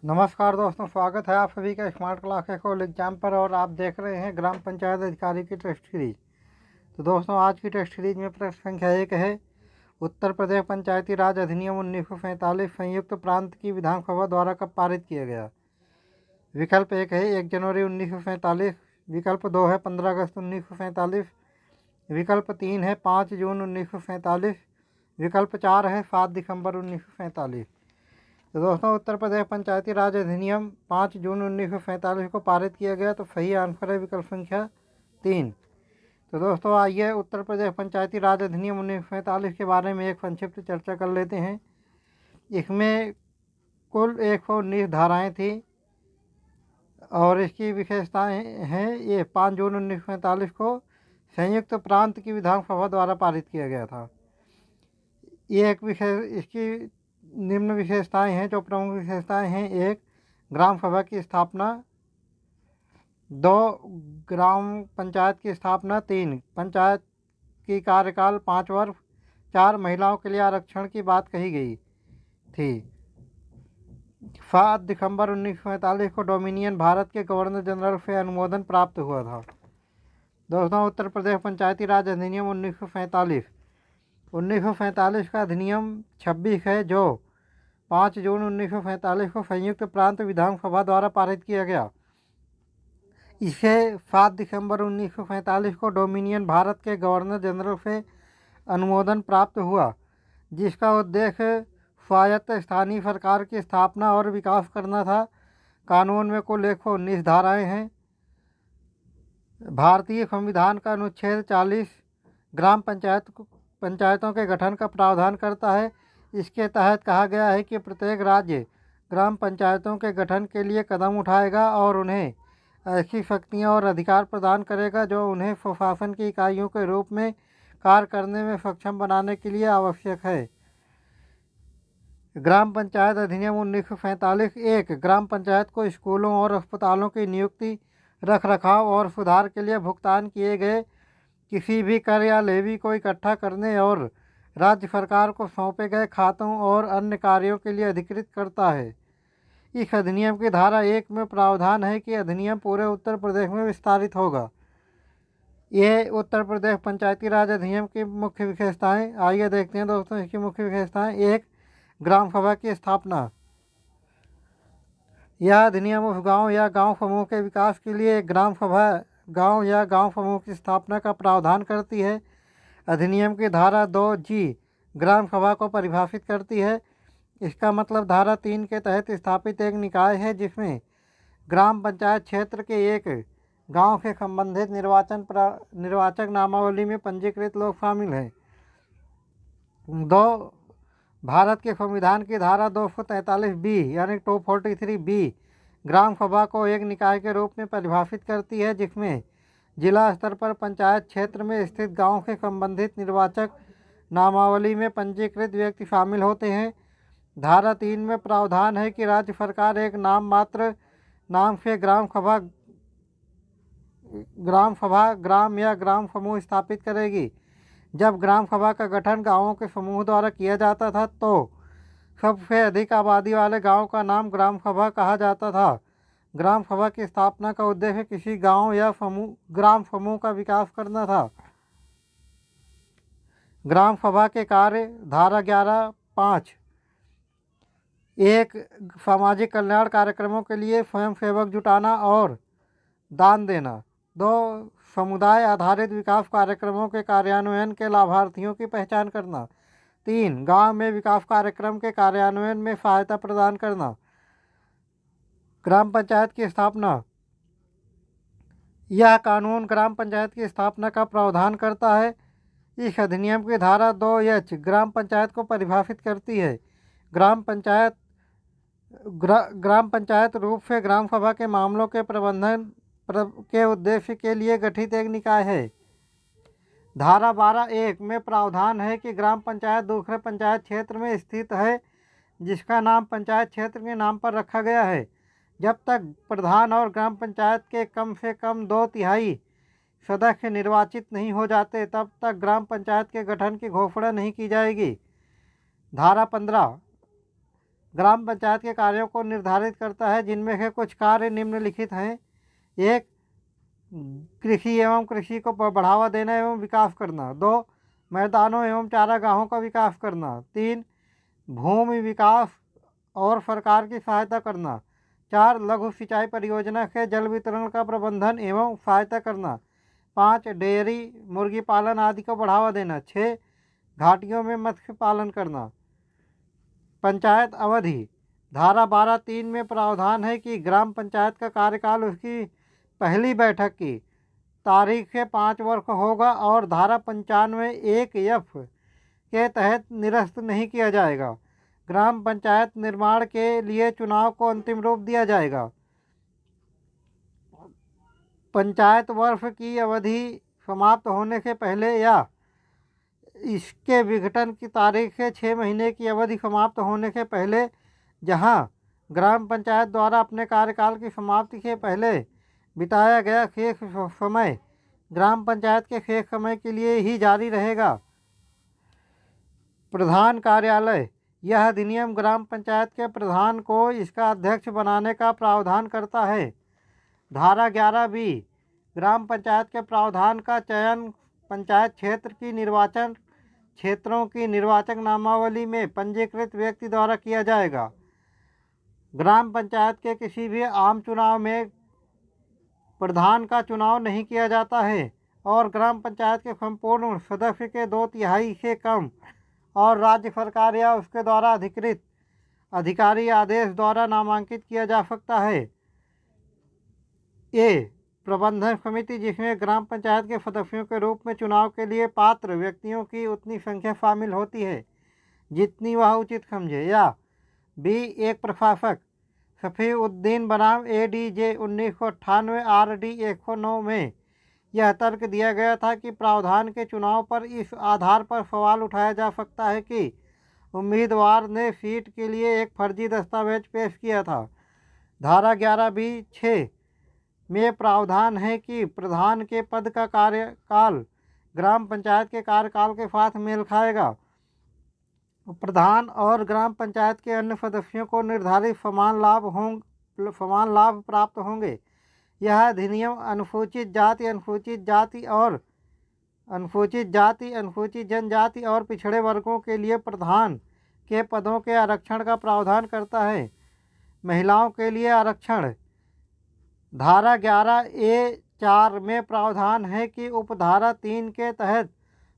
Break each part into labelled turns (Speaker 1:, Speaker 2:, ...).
Speaker 1: नमस्कार दोस्तों, स्वागत है आप सभी का स्मार्ट क्लास एकोल एग्जाम पर। और आप देख रहे हैं ग्राम पंचायत अधिकारी की टेस्ट सीरीज। तो दोस्तों, आज की टेस्ट सीरीज में प्रश्न संख्या 1 है, उत्तर प्रदेश पंचायती राज अधिनियम 1947 संयुक्त प्रांत की विधानसभा द्वारा कब पारित किया गया। विकल्प 1 है 1 जनवरी 1947, विकल्प 2 है 15 अगस्त 1947, विकल्प 3 है 5 जून 1947, विकल्प 4 है 7 दिसंबर 1947। तो दोस्तों, उत्तर प्रदेश पंचायती राज अधिनियम 5 जून 1947 को पारित किया गया। तो सही आंसर है विकल्प संख्या 3। तो दोस्तों, आइए उत्तर प्रदेश पंचायती राज अधिनियम 1947 के बारे में एक संक्षिप्त चर्चा कर लेते हैं। इसमें कुल 119 धाराएं थी और इसकी विशेषताएं हैं। ये 5 जून 1947 को संयुक्त प्रांत की विधानसभा द्वारा पारित किया गया था। ये एक विशेष इसकी निम्न विशेषताएं हैं। जो प्रमुख विशेषताएं हैं: 1 ग्राम सभा की स्थापना, 2 ग्राम पंचायत की स्थापना, 3 पंचायत की कार्यकाल 5 वर्ष, 4 महिलाओं के लिए आरक्षण की बात कही गई थी। 7 दिसंबर 1947 को डोमिनियन भारत के गवर्नर जनरल से अनुमोदन प्राप्त हुआ था। दोस्तों, उत्तर प्रदेश पंचायती राज अधिनियम 1947 का अधिनियम 26 है, जो 5 जून 1947 को संयुक्त प्रांत विधानसभा द्वारा पारित किया गया। इसे 7 दिसंबर 1947 को डोमिनियन भारत के गवर्नर जनरल से अनुमोदन प्राप्त हुआ, जिसका उद्देश्य स्वायत्त स्थानीय सरकार की स्थापना और विकास करना था। कानून में कुल 119 धाराएं हैं। भारतीय संविधान का अनुच्छेद 40 ग्राम पंचायतों के गठन का प्रावधान करता है। इसके तहत कहा गया है कि प्रत्येक राज्य ग्राम पंचायतों के गठन के लिए कदम उठाएगा और उन्हें ऐसी शक्तियां और अधिकार प्रदान करेगा जो उन्हें स्वशासन की इकाइयों के रूप में कार्य करने में सक्षम बनाने के लिए आवश्यक है। ग्राम पंचायत अधिनियम 1947 1 ग्राम पंचायत को स्कूलों और अस्पतालों की नियुक्ति, रख रखाव और सुधार के लिए भुगतान किए गए किसी भी कर या लेवी को इकट्ठा करने और राज्य सरकार को सौंपे गए खातों और अन्य कार्यों के लिए अधिकृत करता है। इस अधिनियम की धारा 1 में प्रावधान है कि अधिनियम पूरे उत्तर प्रदेश में विस्तारित होगा। ये उत्तर प्रदेश पंचायती राज अधिनियम की मुख्य विशेषताएं। आइए देखते हैं दोस्तों इसकी मुख्य विशेषताएं। 1 ग्राम सभा की स्थापना। यह अधिनियम उस गांव या गांव समूह के विकास के लिए एक ग्राम सभा गांव या गांव समूह की स्थापना का प्रावधान करती है। अधिनियम की धारा 2G ग्राम सभा को परिभाषित करती है। इसका मतलब धारा 3 के तहत स्थापित एक निकाय है जिसमें ग्राम पंचायत क्षेत्र के एक गांव से संबंधित निर्वाचक नामावली में पंजीकृत लोग शामिल हैं। 2 भारत के संविधान की धारा 243B यानी 243B ग्राम सभा को एक निकाय के रूप में परिभाषित करती है जिसमें जिला स्तर पर पंचायत क्षेत्र में स्थित गांव से संबंधित निर्वाचक नामावली में पंजीकृत व्यक्ति शामिल होते हैं। धारा 3 में प्रावधान है कि राज्य सरकार एक नाम मात्र नाम से ग्राम ग्राम या ग्राम समूह स्थापित करेगी। जब ग्राम सभा का गठन गांवों के समूह द्वारा किया जाता था तो सबसे अधिक आबादी वाले गांव का नाम ग्राम सभा कहा जाता था। ग्राम सभा की स्थापना का उद्देश्य किसी गांव या ग्राम समूह का विकास करना था। ग्राम सभा के कार्य। धारा 11(5) 1 सामाजिक कल्याण कार्यक्रमों के लिए स्वयंसेवक जुटाना और दान देना। 2 समुदाय आधारित विकास कार्यक्रमों के कार्यान्वयन के लाभार्थियों की पहचान करना। 3 गांव में विकास कार्यक्रम के कार्यान्वयन में सहायता प्रदान करना। ग्राम पंचायत की स्थापना। यह कानून ग्राम पंचायत की स्थापना का प्रावधान करता है। इस अधिनियम की धारा 2H ग्राम पंचायत को परिभाषित करती है। ग्राम पंचायत रूप से ग्राम सभा के मामलों के प्रबंधन के उद्देश्य के लिए गठित एक निकाय है। धारा 12(1) में प्रावधान है कि ग्राम पंचायत दूसरे पंचायत क्षेत्र में स्थित है जिसका नाम पंचायत क्षेत्र के नाम पर रखा गया है। जब तक प्रधान और ग्राम पंचायत के कम से कम 2/3 सदस्य निर्वाचित नहीं हो जाते तब तक ग्राम पंचायत के गठन की घोषणा नहीं की जाएगी। धारा 15 ग्राम पंचायत के कार्यों को निर्धारित करता है, जिनमें से कुछ कार्य निम्नलिखित हैं। 1. कृषि एवं कृषि को बढ़ावा देना एवं विकास करना। 2. मैदानों एवं चारागाहों का विकास करना। 3. भूमि विकास और सरकार की सहायता करना। 4. लघु सिंचाई परियोजना के जल वितरण का प्रबंधन एवं सहायता करना। 5. डेयरी मुर्गी पालन आदि को बढ़ावा देना। 6. घाटियों में मत्स्य पालन करना। पंचायत अवधि। धारा 12(3) में प्रावधान है कि ग्राम पंचायत का कार्यकाल उसकी पहली बैठक की तारीख से 5 वर्ष होगा और धारा 95(1)(f) के तहत निरस्त नहीं किया जाएगा। ग्राम पंचायत निर्माण के लिए चुनाव को अंतिम रूप दिया जाएगा। पंचायत वर्ष की अवधि समाप्त होने से पहले या इसके विघटन की तारीख से 6 महीने की अवधि समाप्त होने से पहले, जहां ग्राम पंचायत द्वारा अपने कार्यकाल की समाप्ति से पहले बिताया गया शेष समय ग्राम पंचायत के शेष समय के लिए ही जारी रहेगा। प्रधान कार्यालय। यह अधिनियम ग्राम पंचायत के प्रधान को इसका अध्यक्ष बनाने का प्रावधान करता है। धारा 11(b) ग्राम पंचायत के प्रावधान का चयन पंचायत क्षेत्र की निर्वाचन क्षेत्रों की निर्वाचक नामावली में पंजीकृत व्यक्ति द्वारा किया जाएगा। ग्राम पंचायत के किसी भी आम चुनाव में प्रधान का चुनाव नहीं किया जाता है और ग्राम पंचायत के संपूर्ण सदस्य के 2/3 से कम और राज्य सरकार या उसके द्वारा अधिकृत अधिकारी आदेश द्वारा नामांकित किया जा सकता है। ए. प्रबंधन समिति, जिसमें ग्राम पंचायत के सदस्यों के रूप में चुनाव के लिए पात्र व्यक्तियों की उतनी संख्या शामिल होती है जितनी वह उचित समझे। या बी. एक प्रशासक। शफीउद्दीन बनाम ADJ 1998 RD 109 में यह तर्क दिया गया था कि प्रावधान के चुनाव पर इस आधार पर सवाल उठाया जा सकता है कि उम्मीदवार ने सीट के लिए एक फर्जी दस्तावेज पेश किया था। धारा 11(b)(6) में प्रावधान है कि प्रधान के पद का कार्यकाल ग्राम पंचायत के कार्यकाल के साथ मेल खाएगा। प्रधान और ग्राम पंचायत के अन्य सदस्यों को निर्धारित समान लाभ प्राप्त होंगे। यह अधिनियम अनुसूचित जाति, अनुसूचित जनजाति और पिछड़े वर्गों के लिए प्रधान के पदों के आरक्षण का प्रावधान करता है। महिलाओं के लिए आरक्षण। धारा 11(a)(4) में प्रावधान है कि उपधारा 3 के तहत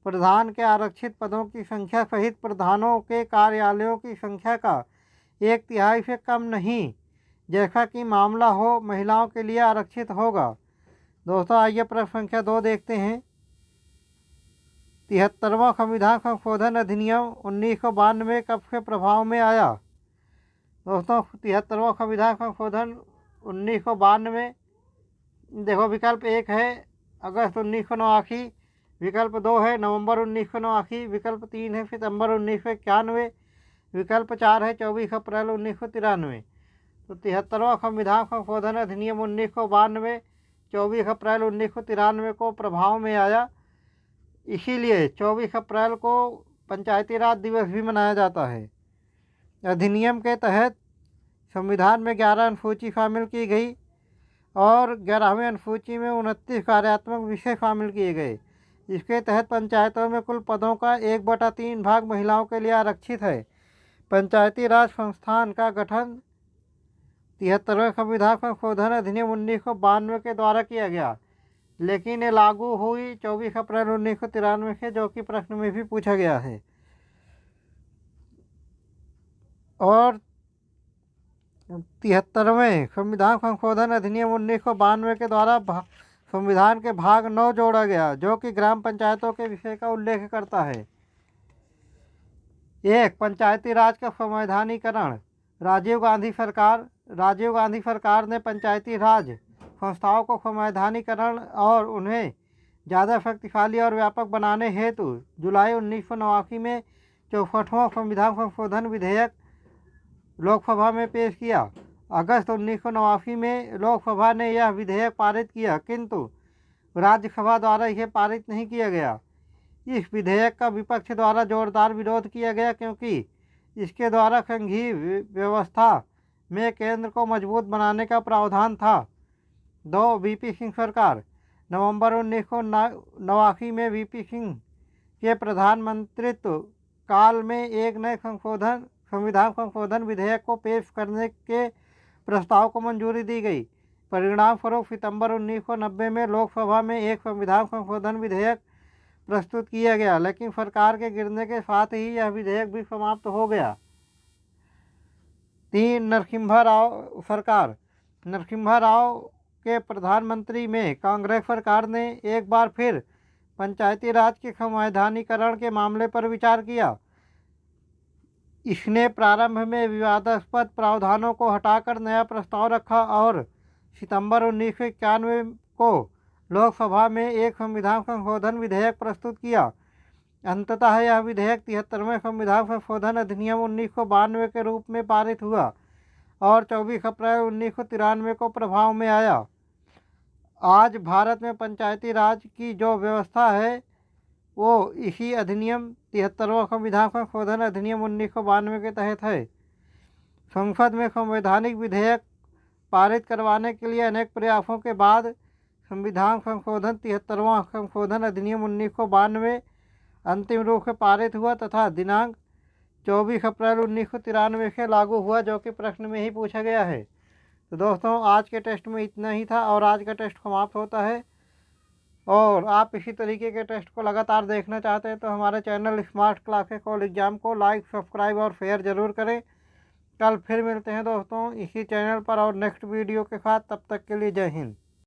Speaker 1: प्रधान के आरक्षित पदों की संख्या सहित प्रधानों के कार्यालयों की संख्या का 1/3 से कम नहीं, जैसा कि मामला हो, महिलाओं के लिए आरक्षित होगा। दोस्तों, आइए प्रश्न संख्या 2 देखते हैं। 73वां संविधान संशोधन अधिनियम 1992 कब से प्रभाव में आया? दोस्तों, 73वां संविधान संशोधन 1992, देखो विकल्प 1 है अगस्त 1989, विकल्प 2 है नवंबर 1989, विकल्प 3 है सितंबर 1991, विकल्प 4 है 24 अप्रैल 1993। तो 73वां संविधान संशोधन अधिनियम 1992 24 अप्रैल 1993 को प्रभाव में आया। इसीलिए 24 अप्रैल को पंचायती राज दिवस भी मनाया जाता है। अधिनियम के तहत संविधान में 11 अनुसूची शामिल की गई और 11वीं अनुसूची में 29 कार्यात्मक विषय शामिल किए गए। इसके तहत पंचायतों में कुल पदों का 1/3 भाग महिलाओं के लिए आरक्षित है। पंचायती राज संस्थान का गठन 73वें संविधान संशोधन अधिनियम 1992 के द्वारा किया गया, लेकिन ये लागू हुई 24 अप्रैल 1993 से, जो कि प्रश्न में भी पूछा गया है। और 73वें संविधान संशोधन अधिनियम 1992 के द्वारा संविधान के भाग 9 जोड़ा गया, जो कि ग्राम पंचायतों के विषय का उल्लेख करता है। 1. पंचायती राज का संवैधानिकरण। राजीव गांधी सरकार ने पंचायती राज संस्थाओं को संवैधानिकरण और उन्हें ज़्यादा शक्तिशाली और व्यापक बनाने हेतु जुलाई 1989 में 64वां संविधान संशोधन विधेयक लोकसभा में पेश किया। अगस्त 1989 में लोकसभा ने यह विधेयक पारित किया, किंतु राज्यसभा द्वारा इसे पारित नहीं किया गया। इस विधेयक का विपक्ष द्वारा जोरदार विरोध किया गया, क्योंकि इसके द्वारा संघीय व्यवस्था में केंद्र को मजबूत बनाने का प्रावधान था। 2 वीपी सिंह सरकार। नवंबर 1989 में वीपी सिंह के प्रधानमंत्रित्व काल में एक नए संविधान संशोधन विधेयक को पेश करने के प्रस्ताव को मंजूरी दी गई। परिणाम स्वरूप सितंबर 1990 में लोकसभा में एक संविधान संशोधन विधेयक प्रस्तुत किया गया, लेकिन सरकार के गिरने के साथ ही यह विधेयक भी समाप्त हो गया। 3 नरसिम्हा राव सरकार। नरसिम्हा राव के प्रधानमंत्री में कांग्रेस सरकार ने एक बार फिर पंचायती राज के संवैधानिकरण के मामले पर विचार किया। इसने प्रारंभ में विवादास्पद प्रावधानों को हटाकर नया प्रस्ताव रखा और सितंबर 1991 को लोकसभा में एक संविधान संशोधन विधेयक प्रस्तुत किया। अंततः यह विधेयक 73वें संविधान संशोधन अधिनियम 1992 के रूप में पारित हुआ और 24 अप्रैल 1993 को प्रभाव में आया। आज भारत में पंचायती राज की जो व्यवस्था है वो इसी अधिनियम 73वां संविधान संशोधन अधिनियम 1992 के तहत है। संसद में संवैधानिक विधेयक पारित करवाने के लिए अनेक प्रयासों के बाद संविधान संशोधन 73वां संशोधन अधिनियम 1992 अंतिम रूप से पारित हुआ तथा दिनांक 24 अप्रैल 1993 से लागू हुआ, जो कि प्रश्न में ही पूछा गया है। तो दोस्तों आज के टेस्ट में इतना ही था और आज का टेस्ट समाप्त होता है। और आप इसी तरीके के टेस्ट को लगातार देखना चाहते हैं तो हमारे channel smart classes all exam को लाइक, सब्सक्राइब और शेयर ज़रूर करें। कल फिर मिलते हैं दोस्तों इसी चैनल पर और नेक्स्ट वीडियो के साथ। तब तक के लिए जय हिंद।